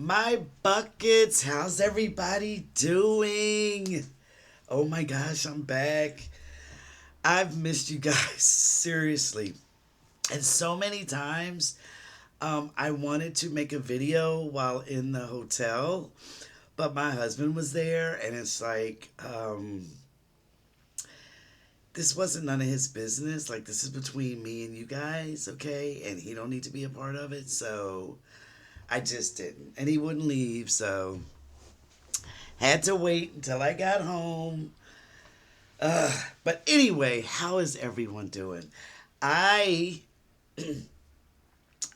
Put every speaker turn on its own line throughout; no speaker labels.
My buckets, how's everybody doing? Oh my gosh, I'm back. I've missed you guys, seriously. And so many times, I wanted to make a video while in the hotel, but my husband was there, and it's like, this wasn't none of his business. Like, this is between me and you guys, okay? And he don't need to be a part of it, so I just didn't. And he wouldn't leave, so had to wait until I got home. But anyway, how is everyone doing? I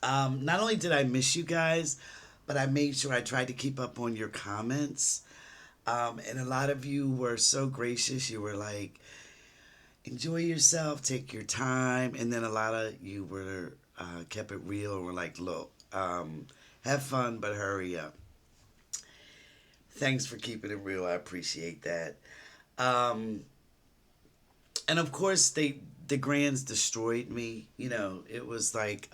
not only did I miss you guys, but I made sure I tried to keep up on your comments. And a lot of you were so gracious. You were like, enjoy yourself, take your time. And then a lot of you were kept it real and were like, look, have fun, but hurry up. Thanks for keeping it real. I appreciate that. Um, and of course, the grands destroyed me. You know, it was like,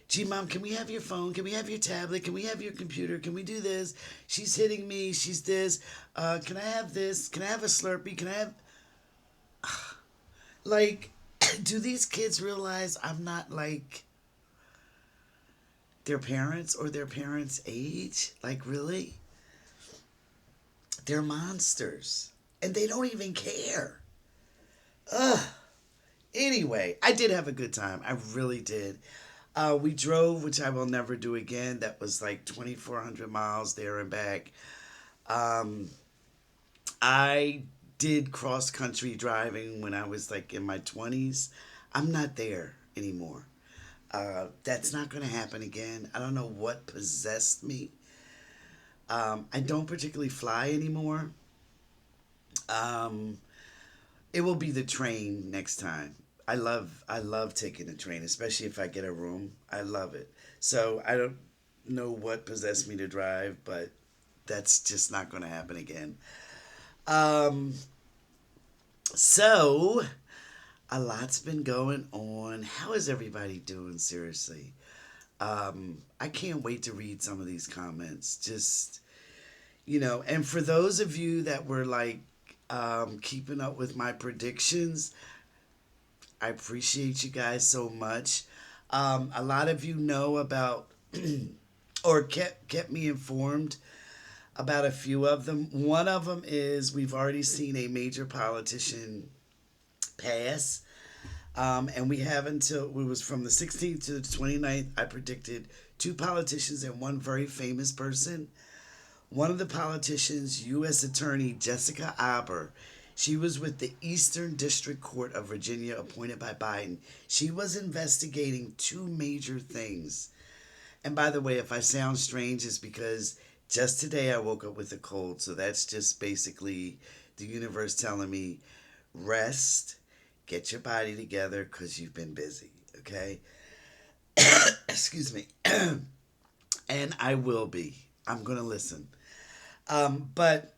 gee, mom, can we have your phone? Can we have your tablet? Can we have your computer? Can we do this? She's hitting me. She's this. Can I have this? Can I have a Slurpee? Can I have. Like, do these kids realize I'm not like their parents or their parents' age? Like, really? They're monsters. And they don't even care. Ugh. Anyway, I did have a good time. I really did. We drove, which I will never do again. That was like 2,400 miles there and back. Um, I did cross country driving when I was like in my 20s. I'm not there anymore. That's not going to happen again. I don't know what possessed me. I don't particularly fly anymore. Um, it will be the train next time. I love taking the train, especially if I get a room. I love it. So I don't know what possessed me to drive, but that's just not going to happen again. Um, so a lot's been going on. How is everybody doing? Seriously, I can't wait to read some of these comments. Just and for those of you that were like keeping up with my predictions, I appreciate you guys so much. A lot of you know about or kept me informed about a few of them. One of them is we've already seen a major politician pass. And we have until it was from the 16th to the 29th. I predicted two politicians and one very famous person. One of the politicians, U.S. Attorney Jessica Aber, she was with the Eastern District Court of Virginia appointed by Biden. She was investigating two major things. And by the way, if I sound strange, it's because just today I woke up with a cold. So that's just basically the universe telling me rest, get your body together because you've been busy. Okay? Excuse me. And I will be. I'm going to listen. But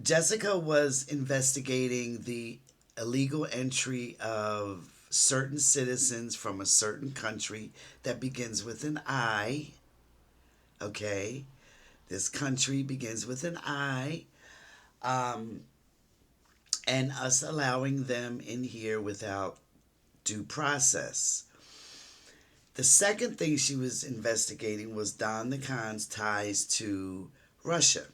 Jessica was investigating the illegal entry of certain citizens from a certain country that begins with an I. Okay? This country begins with an I. Um, and us allowing them in here without due process. The second thing she was investigating was Don the Khan's ties to Russia.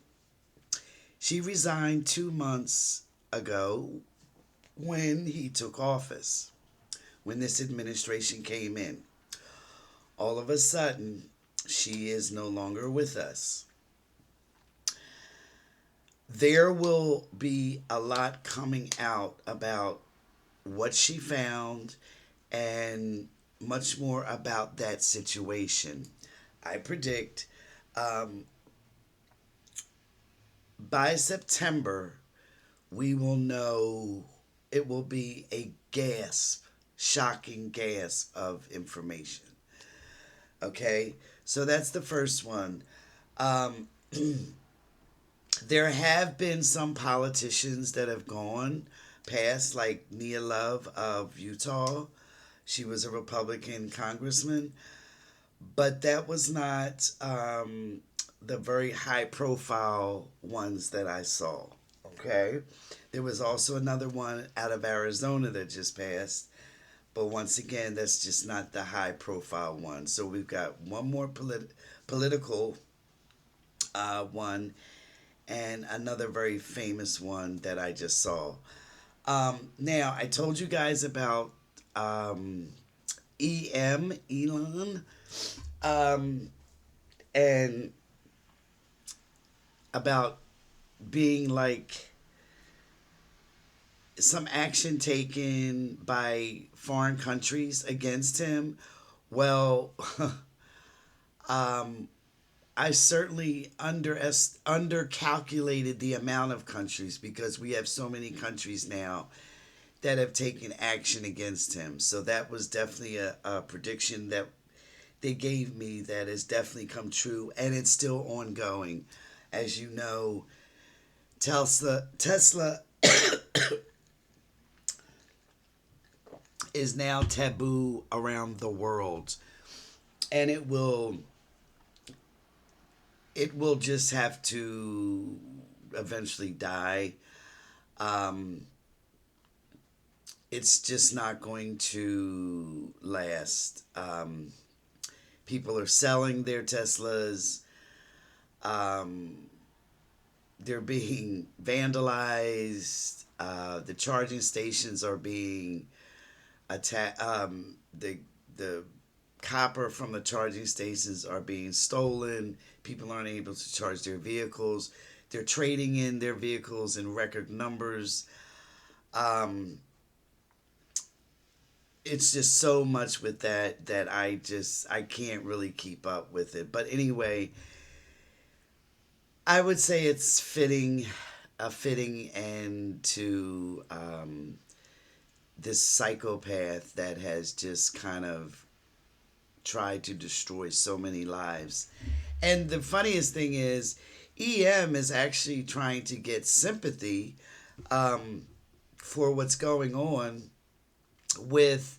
She resigned 2 months ago when he took office, when this administration came in. All of a sudden, she is no longer with us. There will be a lot coming out about what she found and much more about that situation. I predict um, by September, we will know. It will be a gasp, shocking gasp of information. Okay, so that's the first one. Um, there have been some politicians that have gone past, like Nia Love of Utah. She was a Republican congressman. but that was not the very high profile ones that I saw. Okay. There was also another one out of Arizona that just passed. But once again, that's just not the high profile one. So we've got one more political one and another very famous one that I just saw. Now, I told you guys about Elon, um, and about being like some action taken by foreign countries against him. Well, um, I certainly undercalculated the amount of countries because we have so many countries now that have taken action against him. So that was definitely a prediction that they gave me that has definitely come true, and it's still ongoing. As you know, Tesla is now taboo around the world, and it will just have to eventually die. Um, it's just not going to last. People are selling their Teslas. Um, they're being vandalized. The charging stations are being attacked. The copper from the charging stations are being stolen. People aren't able to charge their vehicles. They're trading in their vehicles in record numbers. Um, it's just so much with that I can't really keep up with it. But anyway, I would say it's a fitting end to this psychopath that has just kind of tried to destroy so many lives. And the funniest thing is, EM is actually trying to get sympathy um, for what's going on with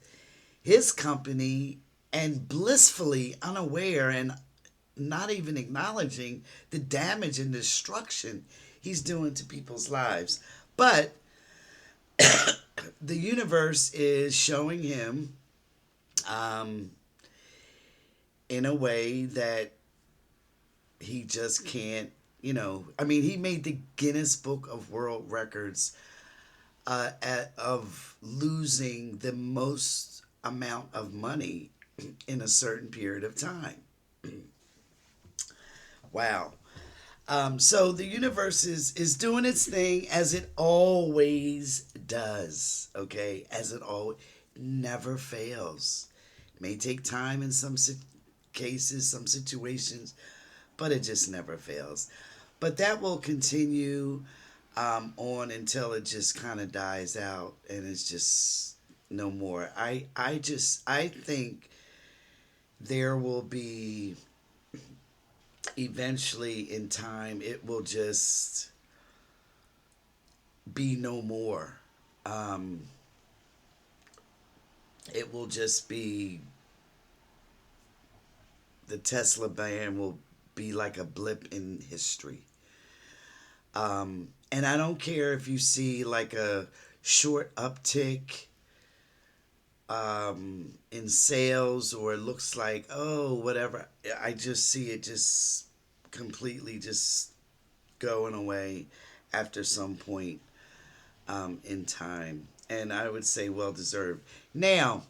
his company and blissfully unaware and not even acknowledging the damage and destruction he's doing to people's lives. But the universe is showing him um, in a way that he just can't, I mean, he made the Guinness Book of World Records of losing the most amount of money in a certain period of time. Wow. So the universe is doing its thing as it always does. Okay, as it always never fails. It may take time in some cases, some situations, but it just never fails. But that will continue on until it just kind of dies out and it's just no more. I think there will be eventually in time it will just be no more. Um, it will just be the Tesla ban will be like a blip in history. And I don't care if you see like a short uptick in sales or it looks like, oh, whatever. I just see it just completely just going away after some point in time. And I would say well deserved. Now,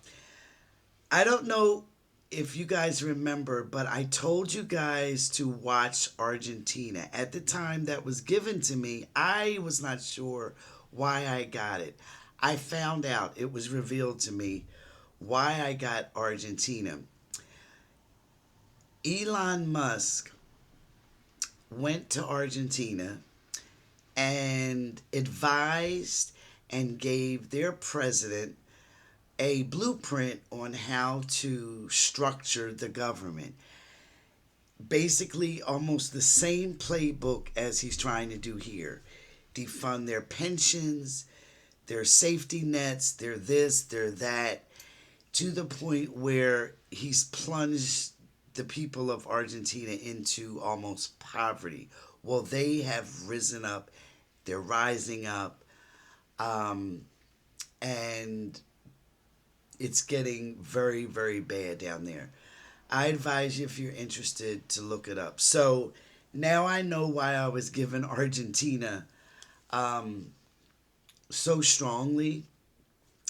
I don't know if you guys remember, but I told you guys to watch Argentina. At the time that was given to me, I was not sure why I got it. I found out, it was revealed to me why I got Argentina. Elon Musk went to Argentina and advised and gave their president a blueprint on how to structure the government. Basically, almost the same playbook as he's trying to do here. Defund their pensions, their safety nets, their this, their that, to the point where he's plunged the people of Argentina into almost poverty. Well, they have risen up, they're rising up, um, and it's getting very, very bad down there. I advise you, if you're interested, to look it up. So now I know why I was given Argentina um, so strongly.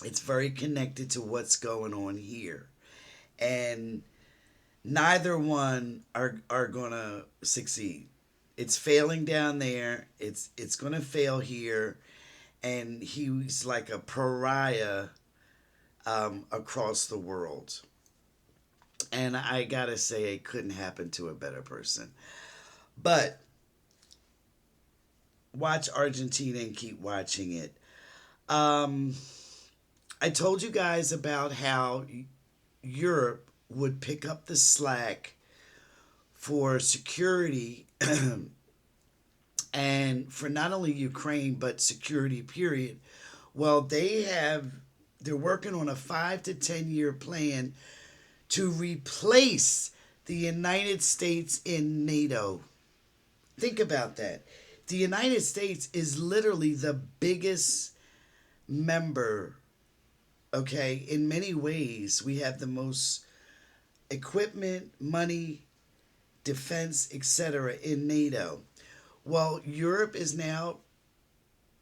It's very connected to what's going on here. And neither one are going to succeed. It's failing down there. It's going to fail here. And he's like a pariah across the world. And I gotta say, it couldn't happen to a better person. But watch Argentina and keep watching it. Um, I told you guys about how Europe would pick up the slack for security and for not only Ukraine but security period. Well, they're working on a 5 to 10 year plan to replace the United States in NATO. Think about that. The United States is literally the biggest member, okay? In many ways, we have the most equipment, money, defense, etc. in NATO. Well, Europe is now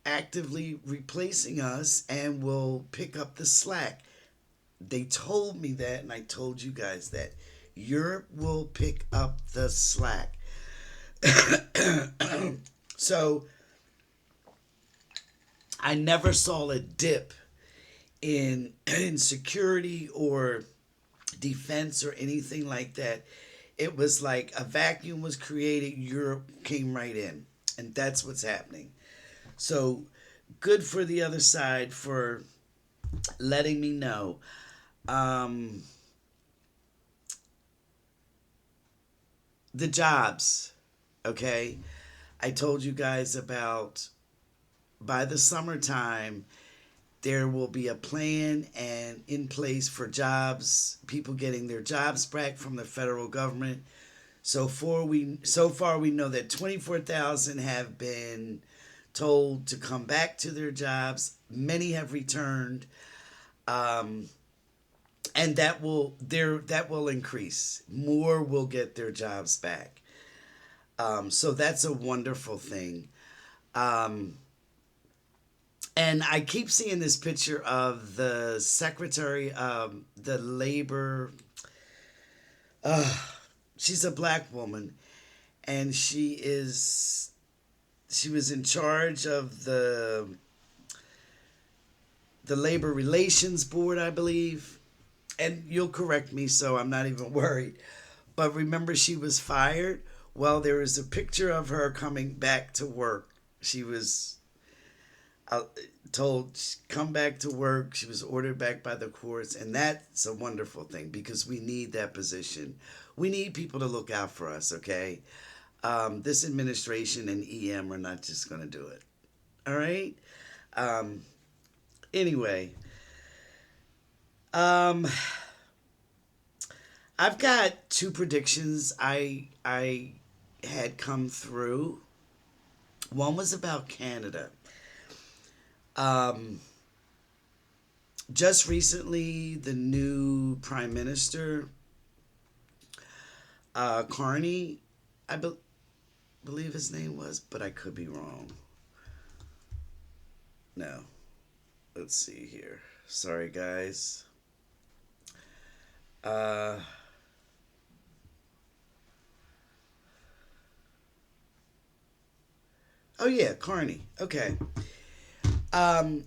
actively replacing us and will pick up the slack. They told me that, and I told you guys that. Europe will pick up the slack. So, I never saw a dip in security or defense or anything like that. It was like a vacuum was created, Europe came right in. And that's what's happening. So, good for the other side for letting me know. Um, the jobs, okay? I told you guys about by the summertime, there will be a plan and in place for jobs, people getting their jobs back from the federal government. So far we know that 24,000 have been told to come back to their jobs. Many have returned. Um, and that will increase. More will get their jobs back. So that's a wonderful thing. Um, and I keep seeing this picture of the secretary of the labor. Uh, she's a black woman, and she was in charge of the labor relations board, I believe. And you'll correct me, so I'm not even worried. But remember, she was fired. Well, there is a picture of her coming back to work. She was uh, told come back to work. She was ordered back by the courts, and that's a wonderful thing because we need that position. We need people to look out for us. Okay, this administration and EM are not just going to do it. All right. Um, anyway, um, I've got two predictions I had come through. One was about Canada. Um, just recently, the new prime minister, Carney, believe his name was, but I could be wrong. No, let's see here. Sorry, guys. Uh, oh yeah, Carney. Okay. Um,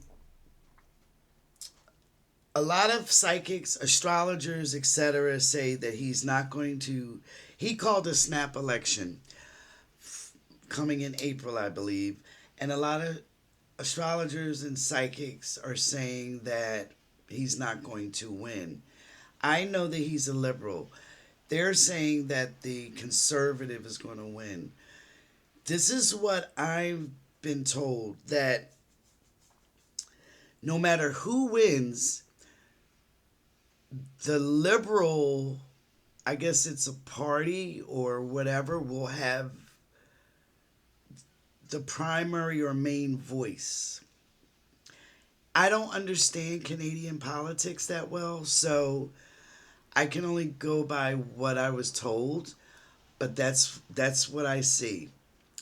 a lot of psychics, astrologers, etc., say that he's not going to. He called a snap election coming in April, I believe, and a lot of astrologers and psychics are saying that he's not going to win. I know that he's a liberal. They're saying that the conservative is going to win. This is what I've been told, that no matter who wins, the liberal I guess it's a party or whatever, will have the primary or main voice. I don't understand Canadian politics that well, so I can only go by what I was told, but that's what I see.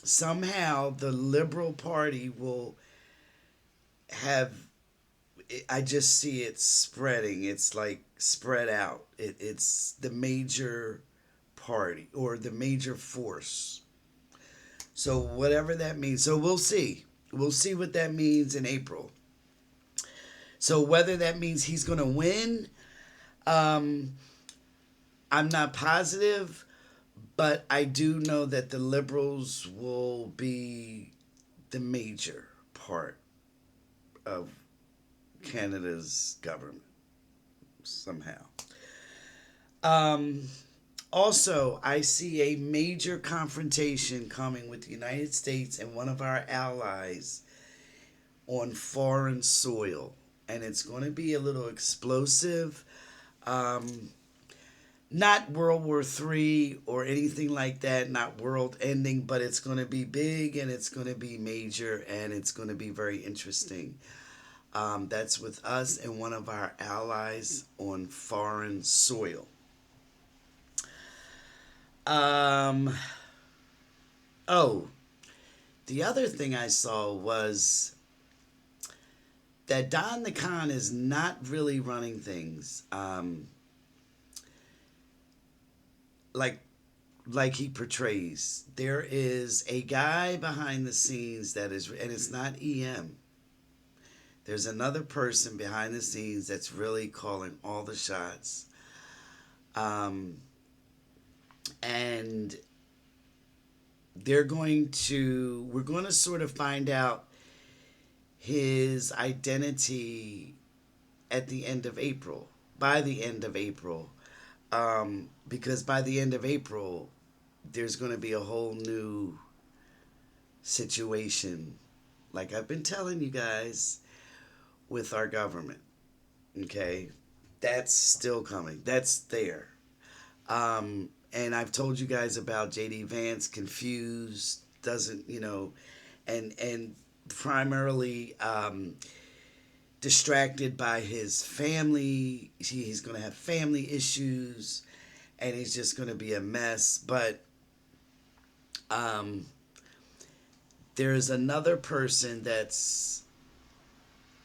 Somehow the Liberal Party will have, I just see it spreading. It's like spread out. It's the major party or the major force. So whatever that means. So we'll see. We'll see what that means in April. So whether that means he's going to win, um, I'm not positive, but I do know that the Liberals will be the major part of Canada's government somehow. Um, Also, I see a major confrontation coming with the United States and one of our allies on foreign soil. And it's going to be a little explosive. Um, Not World War III or anything like that, not world ending, but it's going to be big and it's going to be major and it's going to be very interesting. That's with us and one of our allies on foreign soil. Um, oh, the other thing I saw was that Don the Con is not really running things like like he portrays. There is a guy behind the scenes that is, and it's not EM. There's another person behind the scenes that's really calling all the shots. Um, and we're going to sort of find out his identity at the end of April, by the end of April. Because by the end of April, there's going to be a whole new situation, like I've been telling you guys, with our government. Okay? That's still coming. That's there. And I've told you guys about JD Vance, confused, doesn't, and primarily distracted by his family. He's going to have family issues and he's just going to be a mess. But um, there's another person that's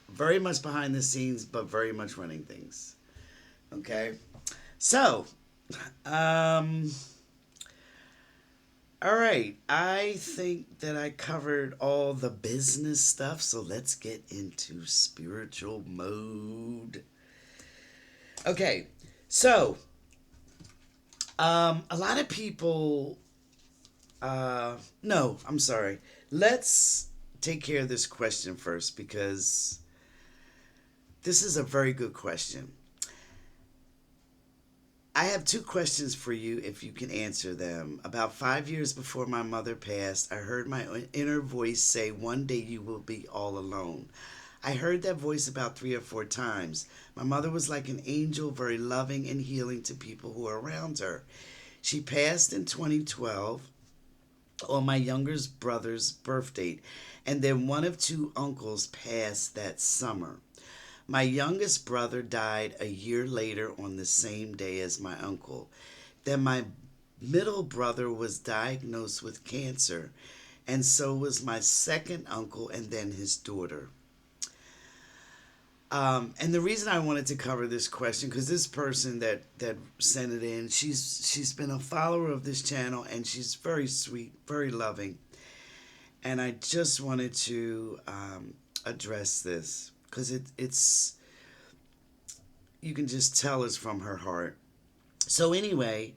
very much behind the scenes, but very much running things. Okay? So, um, all right. I think that I covered all the business stuff, so let's get into spiritual mode. Okay, so a lot of people. No, I'm sorry. Let's take care of this question first because this is a very good question. I have two questions for you if you can answer them. About 5 years before my mother passed, I heard my inner voice say, "One day you will be all alone." I heard that voice about 3 or 4 times. My mother was like an angel, very loving and healing to people who were around her. She passed in 2012 on my youngest brother's birth date, and then one of two uncles passed that summer. My youngest brother died a year later on the same day as my uncle. Then my middle brother was diagnosed with cancer, and so was my second uncle and then his daughter. And the reason I wanted to cover this question, because this person that sent it in, she's been a follower of this channel, and she's very sweet, very loving, and I just wanted to address this because it's you can just tell it's from her heart. So anyway,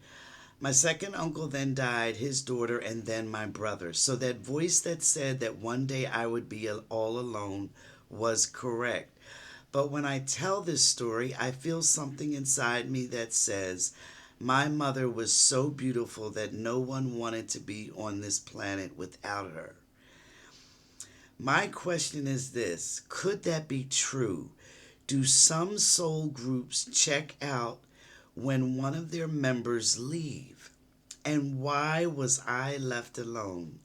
my second uncle then died, his daughter, and then my brother. So that voice that said that one day I would be all alone was correct. But when I tell this story, I feel something inside me that says, my mother was so beautiful that no one wanted to be on this planet without her. My question is this: could that be true? Do some soul groups check out when one of their members leave. And why was I left alone?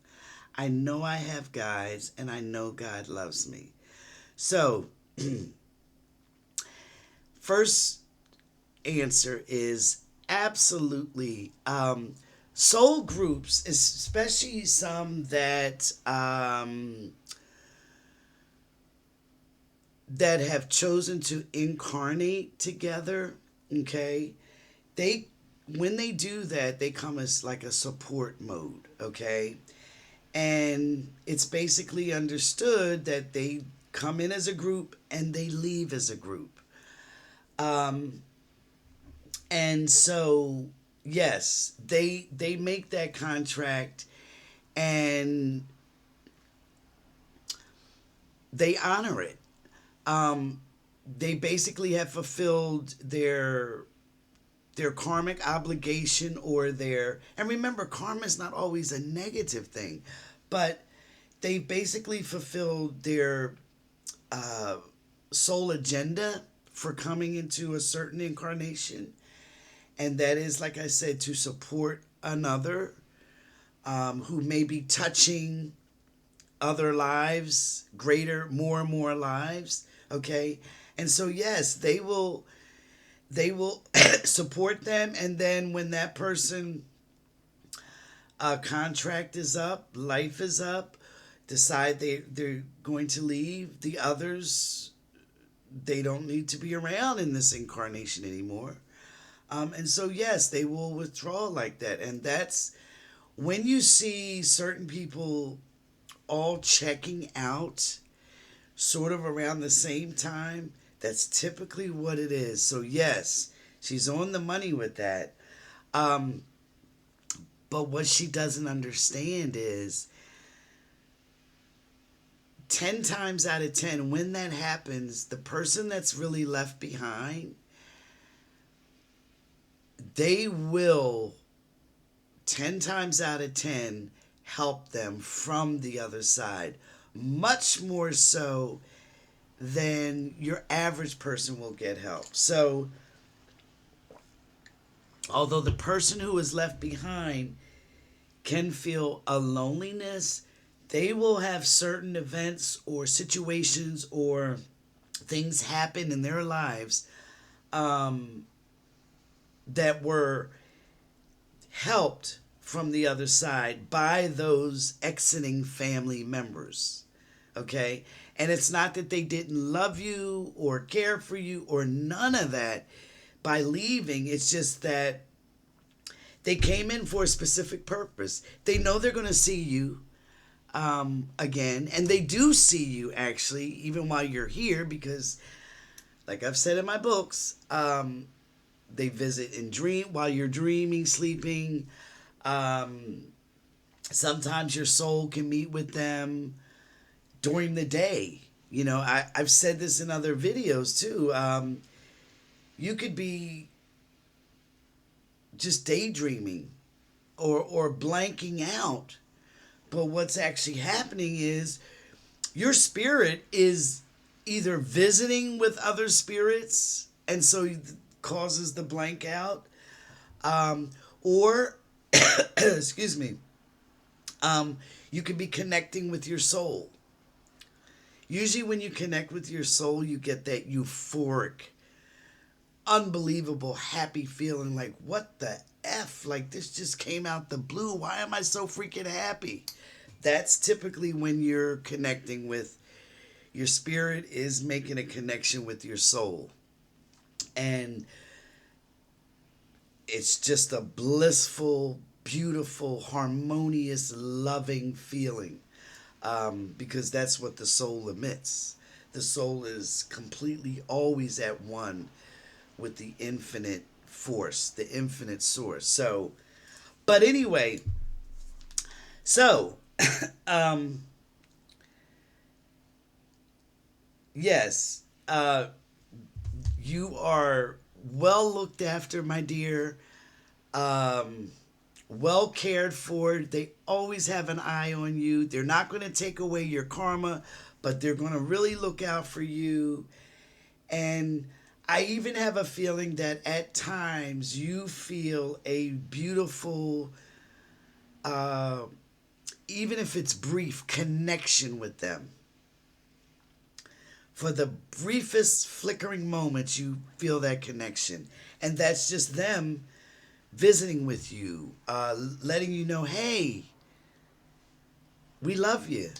I know I have guides and I know God loves me. So, first answer is absolutely. Soul groups, especially some that have chosen to incarnate together, okay, they when they do that, they come as like a support mode, okay, and it's basically understood that they come in as a group and they leave as a group. um and so yes, they make that contract, and they honor it. um they basically have fulfilled their karmic obligation, or their, and remember, karma is not always a negative thing, but they basically fulfilled their uh, soul agenda for coming into a certain incarnation, and that is, like I said, to support another, who may be touching other lives, greater, more and more lives, okay. And so yes, they will support them, and then when that person contract is up, life is up, decide they're going to leave, the others, they don't need to be around in this incarnation anymore. And so yes, they will withdraw like that. And that's when you see certain people all checking out sort of around the same time, that's typically what it is. So yes, she's on the money with that. Um, but what she doesn't understand is 10 times out of 10, when that happens, the person that's really left behind, they will 10 times out of 10 help them from the other side. Much more so than your average person will get help. So, although the person who is left behind can feel a loneliness, they will have certain events or situations or things happen in their lives, um, that were helped from the other side by those exiting family members. Okay? And it's not that they didn't love you or care for you or none of that by leaving. It's just that they came in for a specific purpose. They know they're going to see you again, and they do see you actually, even while you're here, because, like I've said in my books, they visit in dream while you're dreaming, sleeping. Um, Sometimes your soul can meet with them during the day. You know, I've said this in other videos too. You could be just daydreaming or blanking out. But what's actually happening is your spirit is either visiting with other spirits, and so it causes the blank out, or, excuse me, you could be connecting with your soul. Usually when you connect with your soul, you get that euphoric, unbelievable, happy feeling like, what the F? Like, this just came out the blue. Why am I so freaking happy? That's typically when you're connecting with your spirit, is making a connection with your soul. And it's just a blissful, beautiful, harmonious, loving feeling. Because that's what the soul emits. The soul is completely always at one with the infinite force, the infinite source. So, but anyway, so, yes, you are well looked after, my dear. Well cared for. They always have an eye on you. They're not going to take away your karma, but they're going to really look out for you. And I even have a feeling that at times you feel a beautiful, uh, even if it's brief, connection with them. For the briefest flickering moments, you feel that connection. And that's just them visiting with you, letting you know, hey, we love you.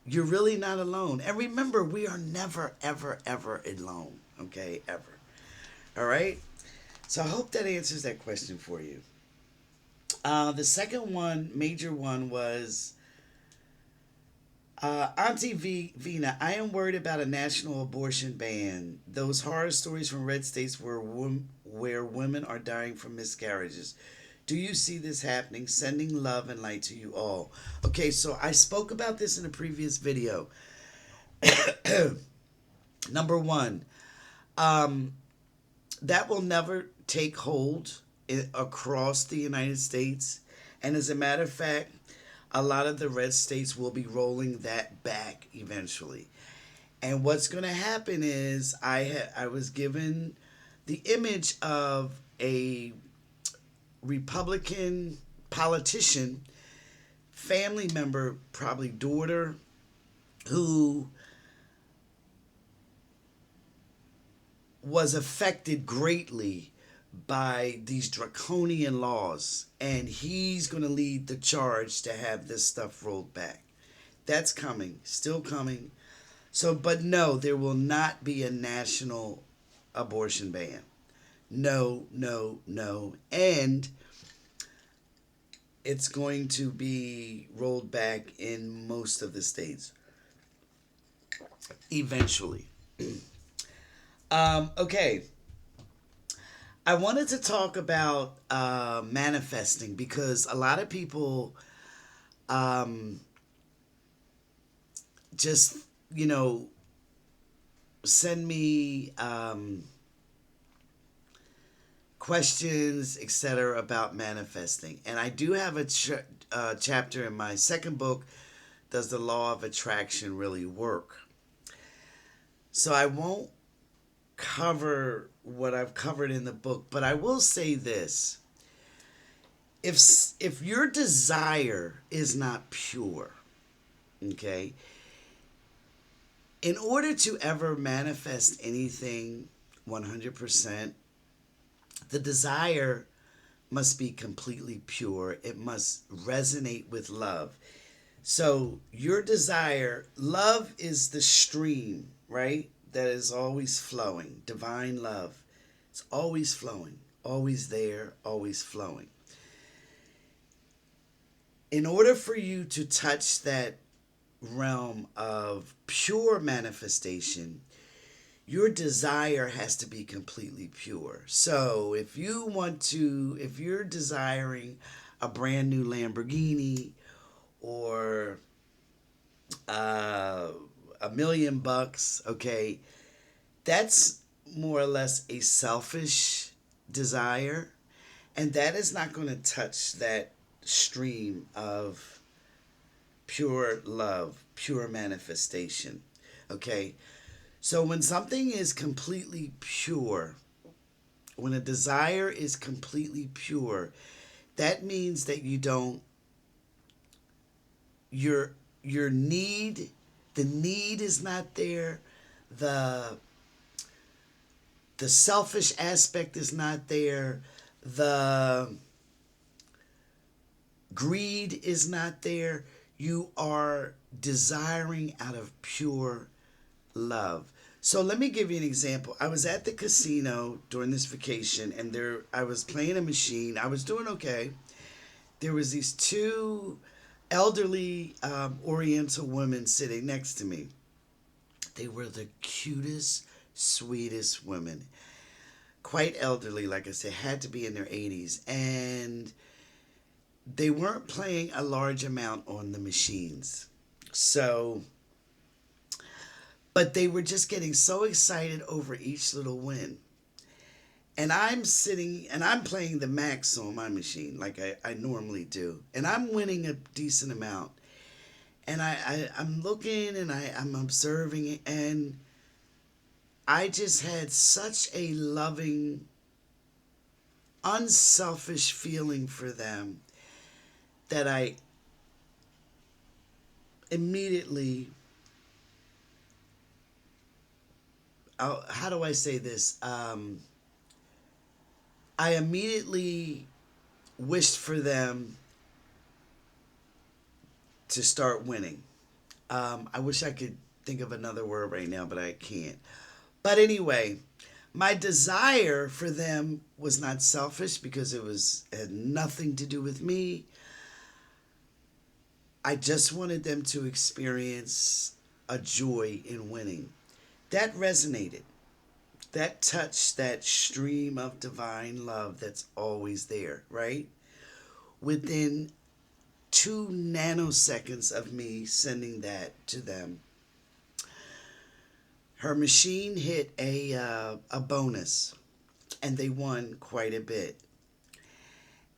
You're really not alone. And remember, we are never, ever, ever alone. Okay? Ever. All right? So I hope that answers that question for you. The second one, major one, was Auntie Vina. I am worried about a national abortion ban. Those horror stories from red states where women are dying from miscarriages. Do you see this happening? Sending love and light to you all. Okay, so I spoke about this in a previous video. Number one, um, that will never take hold across the United States. And as a matter of fact, a lot of the red states will be rolling that back eventually. And what's going to happen is I was given the image of a Republican politician, family member, probably daughter, who was affected greatly by these draconian laws, and he's going to lead the charge to have this stuff rolled back. That's coming, still coming. So, but no, there will not be a national abortion ban. No, no, no. And it's going to be rolled back in most of the states eventually. Okay. I wanted to talk about manifesting because a lot of people um, just, you know, send me questions, etc., about manifesting. And I do have a chapter in my second book, Does the Law of Attraction Really Work? So I won't cover what I've covered in the book, but I will say this. If your desire is not pure, okay, in order to ever manifest anything 100%, the desire must be completely pure. It must resonate with love. So your desire, love is the stream, right? That is always flowing. Divine love. It's always flowing, always there, always flowing. In order for you to touch that realm of pure manifestation, your desire has to be completely pure. So if you're desiring a brand new Lamborghini or $1 million, okay, that's more or less a selfish desire, and that is not going to touch that stream of pure love, pure manifestation. Okay, so when something is completely pure, when a desire is completely pure, that means that you don't your need, the need is not there, the the selfish aspect is not there, the greed is not there. You are desiring out of pure love. So let me give you an example. I was at the casino during this vacation, and I was playing a machine. I was doing okay. There was these two elderly Oriental women sitting next to me. They were the cutest, sweetest women. Quite elderly, like I said, had to be in their 80s. And they weren't playing a large amount on the machines. So, but they were just getting so excited over each little win. And I'm sitting and I'm playing the max on my machine like I normally do. And I'm winning a decent amount. And I'm looking and I'm observing it, and I just had such a loving, unselfish feeling for them that I immediately, how do I say this? I immediately wished for them to start winning. I wish I could think of another word right now, but I can't. But anyway, my desire for them was not selfish because had nothing to do with me. I just wanted them to experience a joy in winning. That resonated. That touched that stream of divine love that's always there, right? Within 2 nanoseconds of me sending that to them, her machine hit a bonus, and they won quite a bit.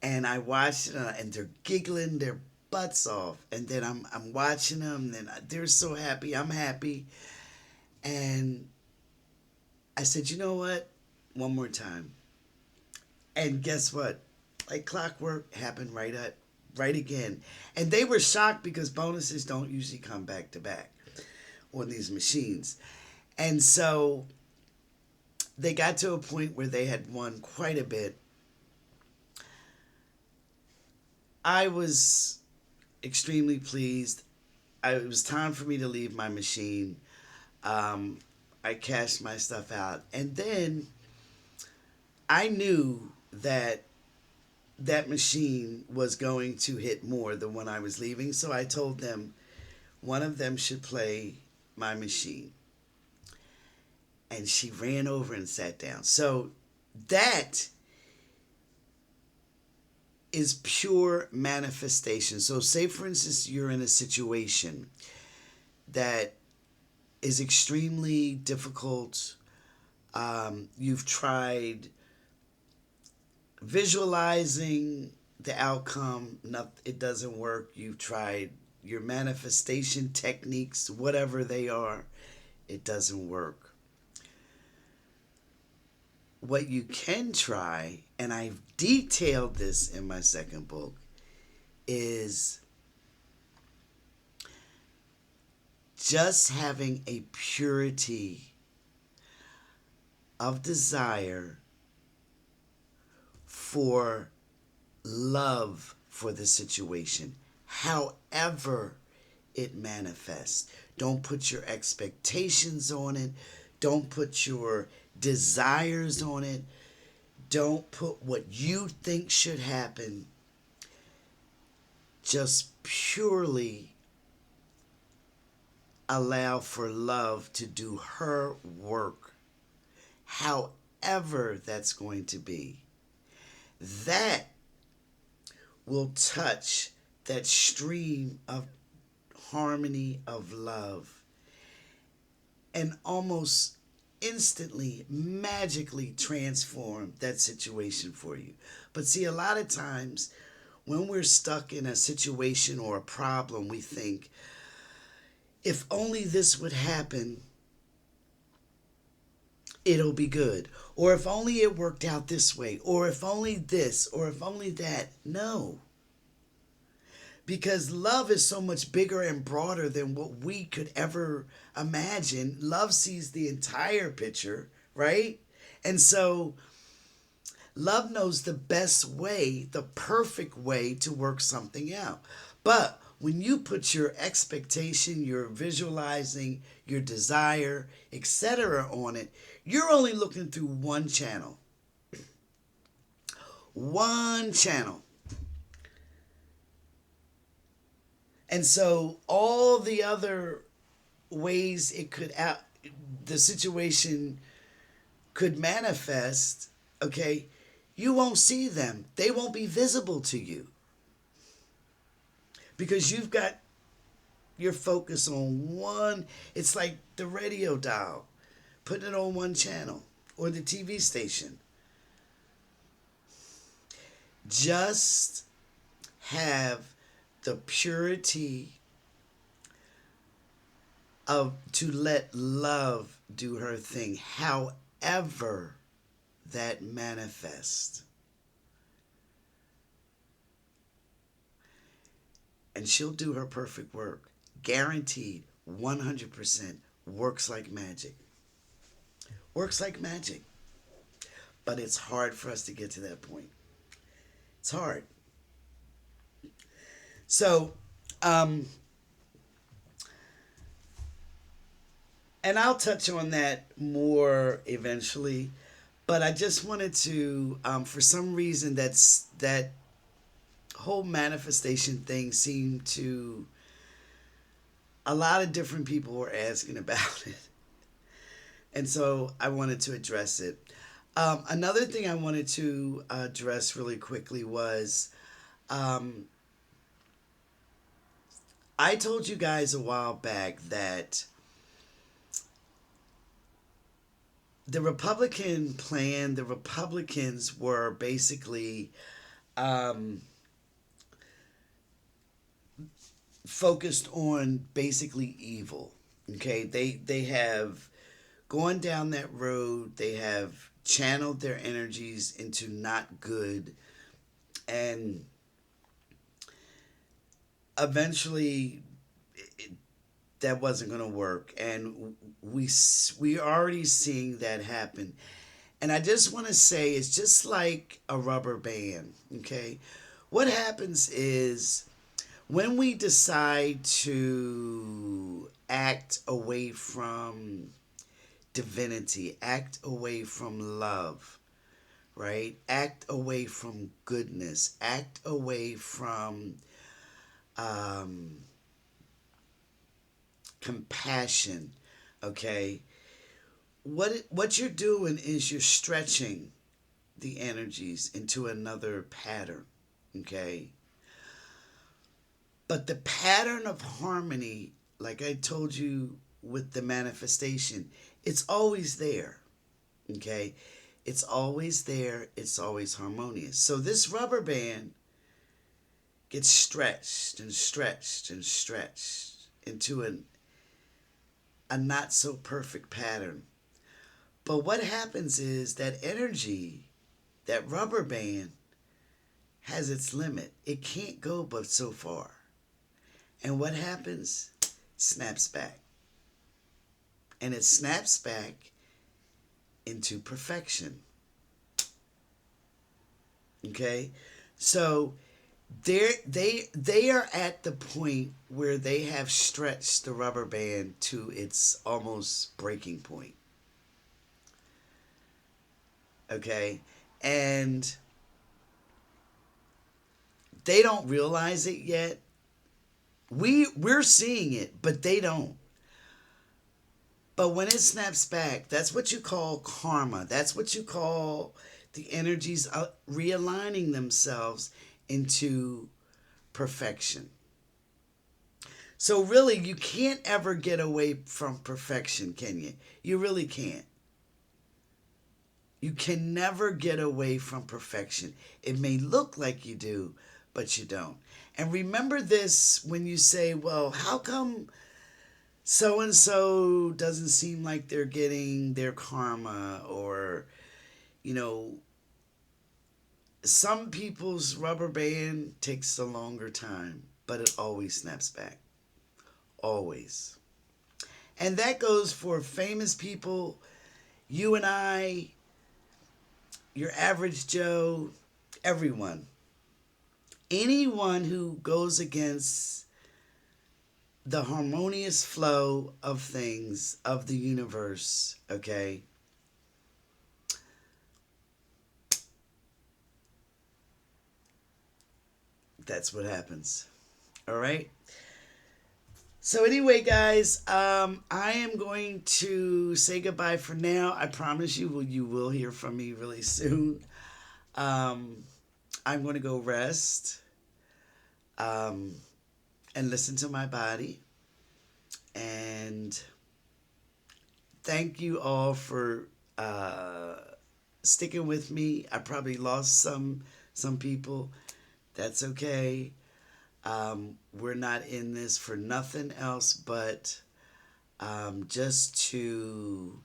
And I watched it, and they're giggling their butts off. And then I'm watching them, and they're so happy. I'm happy, and I said, you know what? One more time. And guess what? Like clockwork, happened right again. And they were shocked because bonuses don't usually come back to back on these machines. And so they got to a point where they had won quite a bit. I was extremely pleased. It was time for me to leave my machine. I cashed my stuff out. And then I knew that that machine was going to hit more than when I was leaving. So I told them one of them should play my machine. And she ran over and sat down. So that is pure manifestation. So say, for instance, you're in a situation that is extremely difficult. You've tried visualizing the outcome, it doesn't work. You've tried your manifestation techniques, whatever they are, it doesn't work. What you can try, and I've detailed this in my second book, is just having a purity of desire for love for the situation, however it manifests. Don't put your expectations on it. Don't put your desires on it. Don't put what you think should happen. Just purely allow for love to do her work, however that's going to be. That will touch that stream of harmony of love and almost instantly, magically transform that situation for you. But see, a lot of times when we're stuck in a situation or a problem, we think, if only this would happen, it'll be good. Or if only it worked out this way. Or if only this. Or if only that. No. Because love is so much bigger and broader than what we could ever imagine. Love sees the entire picture, right? And so love knows the best way, the perfect way to work something out. But when you put your expectation, your visualizing, your desire, etc. on it, you're only looking through one channel. One channel. And so all the other ways the situation could manifest, okay, you won't see them. They won't be visible to you. Because you've got your focus on one. It's like the radio dial, putting it on one channel, or the TV station. Just have the purity to let love do her thing, however that manifests. And she'll do her perfect work. Guaranteed, 100%. Works like magic. Works like magic. But it's hard for us to get to that point. It's hard. So, um, and I'll touch on that more eventually. But I just wanted to, for some reason, that whole manifestation thing seemed to, a lot of different people were asking about it. And so I wanted to address it. Another thing I wanted to address really quickly was um, I told you guys a while back that the Republican plan, the Republicans were basically um, focused on basically evil. Okay, they have gone down that road. They have channeled their energies into not good, and eventually that wasn't going to work. And we already seeing that happen. And I just want to say it's just like a rubber band. Okay, what happens is when we decide to act away from divinity, act away from love, right? Act away from goodness, act away from um, compassion, okay? What you're doing is you're stretching the energies into another pattern, okay? But the pattern of harmony, like I told you with the manifestation, it's always there. Okay? It's always there. It's always harmonious. So this rubber band gets stretched and stretched and stretched into a not so perfect pattern. But what happens is that energy, that rubber band, has its limit. It can't go but so far. And what happens? It snaps back. And it snaps back into perfection. Okay? So they are at the point where they have stretched the rubber band to its almost breaking point. Okay? And they don't realize it yet. We're seeing it, but they don't. But when it snaps back, that's what you call karma. That's what you call the energies realigning themselves into perfection. So really, you can't ever get away from perfection, can you? You really can't. You can never get away from perfection. It may look like you do, but you don't. And remember this when you say, well, how come so and so doesn't seem like they're getting their karma? Or, you know, some people's rubber band takes a longer time, but it always snaps back. Always. And that goes for famous people, you and I, your average Joe, everyone. Anyone who goes against the harmonious flow of things, of the universe, okay? That's what happens. All right? So anyway, guys, I am going to say goodbye for now. I promise you will hear from me really soon. Um, I'm going to go rest um, and listen to my body. And thank you all for sticking with me. I probably lost some people. That's okay. We're not in this for nothing else but just to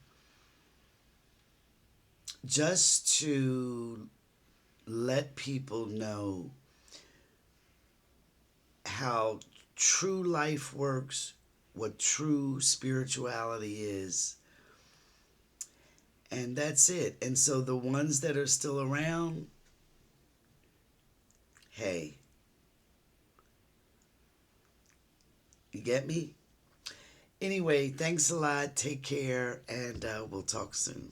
let people know how true life works, what true spirituality is, and that's it. And so the ones that are still around, hey, you get me? Anyway, thanks a lot. Take care, and we'll talk soon.